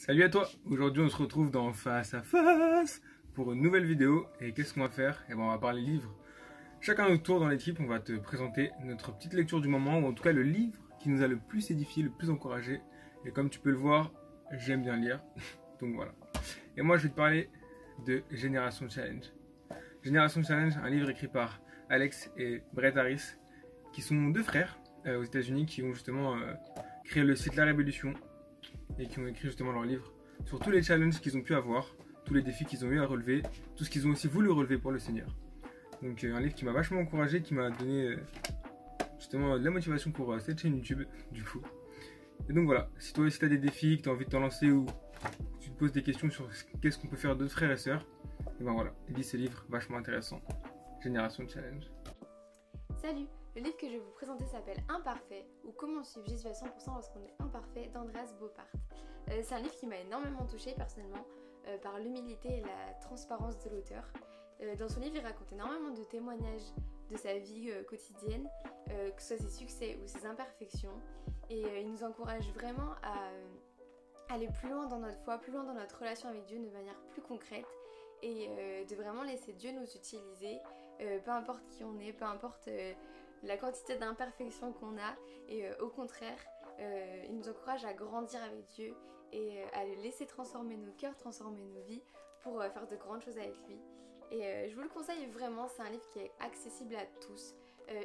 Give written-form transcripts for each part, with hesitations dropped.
Salut à toi, aujourd'hui on se retrouve dans Face à Face pour une nouvelle vidéo. Et qu'est-ce qu'on va faire? On va parler livres. Chacun à notre tour dans l'équipe, on va te présenter notre petite lecture du moment, ou en tout cas le livre qui nous a le plus édifié, le plus encouragé. Et comme tu peux le voir, j'aime bien lire, donc voilà. Et moi je vais te parler de Génération Challenge. Génération Challenge, un livre écrit par Alex et Bret Harris, qui sont deux frères aux États-Unis qui ont justement créé le site La Révolution et qui ont écrit justement leur livre sur tous les challenges qu'ils ont pu avoir, tous les défis qu'ils ont eu à relever, tout ce qu'ils ont aussi voulu relever pour le Seigneur. Donc un livre qui m'a vachement encouragé, qui m'a donné justement de la motivation pour cette chaîne YouTube du coup. Et donc voilà, si toi aussi tu as des défis, que tu as envie de t'en lancer ou tu te poses des questions sur qu'est-ce qu'on peut faire d'autres frères et sœurs, et ben voilà, lis ce livre vachement intéressant, Génération Challenge. Salut, le livre que je vais vous présenter s'appelle Imparfait ou Comment suivre Jésus à 100% lorsqu'on est imparfait d'Andreas Boppard. C'est un livre qui m'a énormément touchée personnellement par l'humilité et la transparence de l'auteur. Dans son livre, il raconte énormément de témoignages de sa vie quotidienne, que ce soit ses succès ou ses imperfections, et il nous encourage vraiment à aller plus loin dans notre foi, plus loin dans notre relation avec Dieu de manière plus concrète et de vraiment laisser Dieu nous utiliser, peu importe qui on est, peu importe la quantité d'imperfections qu'on a, et au contraire, il nous encourage à grandir avec Dieu et à le laisser transformer nos cœurs, transformer nos vies pour faire de grandes choses avec lui. Et je vous le conseille vraiment, c'est un livre qui est accessible à tous.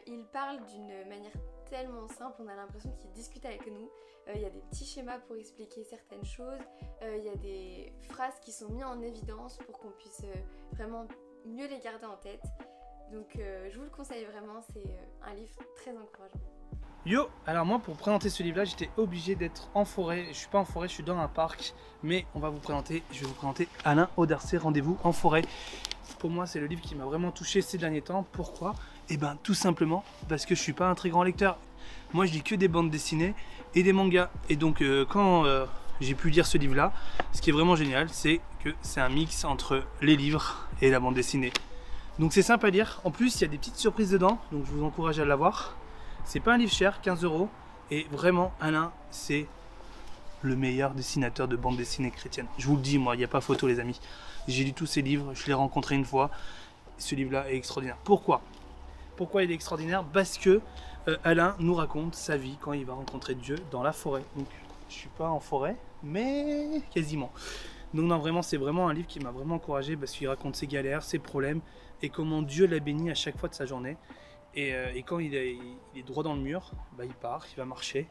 Il parle d'une manière tellement simple, on a l'impression qu'il discute avec nous. Il y a des petits schémas pour expliquer certaines choses, il y a des phrases qui sont mises en évidence pour qu'on puisse vraiment mieux les garder en tête. Donc je vous le conseille vraiment, c'est un livre très encourageant. Yo, alors moi pour présenter ce livre là j'étais obligé d'être en forêt. Je suis pas en forêt, je suis dans un parc, mais je vais vous présenter Alain Audarcet, Rendez-vous en forêt. Pour moi c'est le livre qui m'a vraiment touché ces derniers temps. Pourquoi? Eh ben tout simplement parce que je suis pas un très grand lecteur. Moi je lis que des bandes dessinées et des mangas. Et donc quand j'ai pu lire ce livre là, ce qui est vraiment génial c'est que c'est un mix entre les livres et la bande dessinée. Donc c'est simple à lire. En plus il y a des petites surprises dedans, donc je vous encourage à l'avoir. C'est pas un livre cher, 15 €. Et vraiment, Alain, c'est le meilleur dessinateur de bande dessinée chrétienne. Je vous le dis, moi, il n'y a pas photo, les amis. J'ai lu tous ses livres, je l'ai rencontré une fois. Ce livre-là est extraordinaire. Pourquoi? Pourquoi il est extraordinaire? Parce que Alain nous raconte sa vie quand il va rencontrer Dieu dans la forêt. Donc, je suis pas en forêt, mais quasiment. Donc non, vraiment, c'est vraiment un livre qui m'a vraiment encouragé parce qu'il raconte ses galères, ses problèmes et comment Dieu l'a béni à chaque fois de sa journée. Et quand il est droit dans le mur, bah il part, il va marcher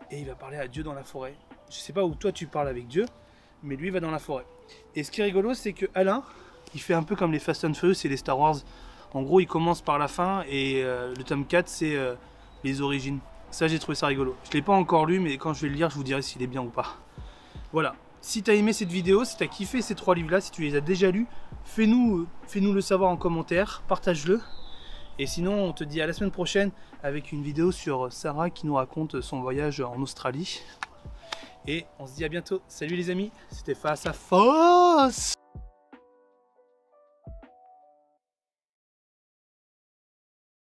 et il va parler à Dieu dans la forêt. Je sais pas où toi tu parles avec Dieu, mais lui il va dans la forêt. Et ce qui est rigolo, c'est que Alain, il fait un peu comme les Fast and Furious et les Star Wars. En gros, il commence par la fin et le tome 4 c'est les origines. Ça, j'ai trouvé ça rigolo. Je l'ai pas encore lu, mais quand je vais le lire, je vous dirai s'il est bien ou pas. Voilà. Si tu as aimé cette vidéo, si tu as kiffé ces trois livres là, si tu les as déjà lus, fais-nous le savoir en commentaire, partage-le. Et sinon, on te dit à la semaine prochaine avec une vidéo sur Sarah qui nous raconte son voyage en Australie. Et on se dit à bientôt. Salut les amis, c'était Face à Face.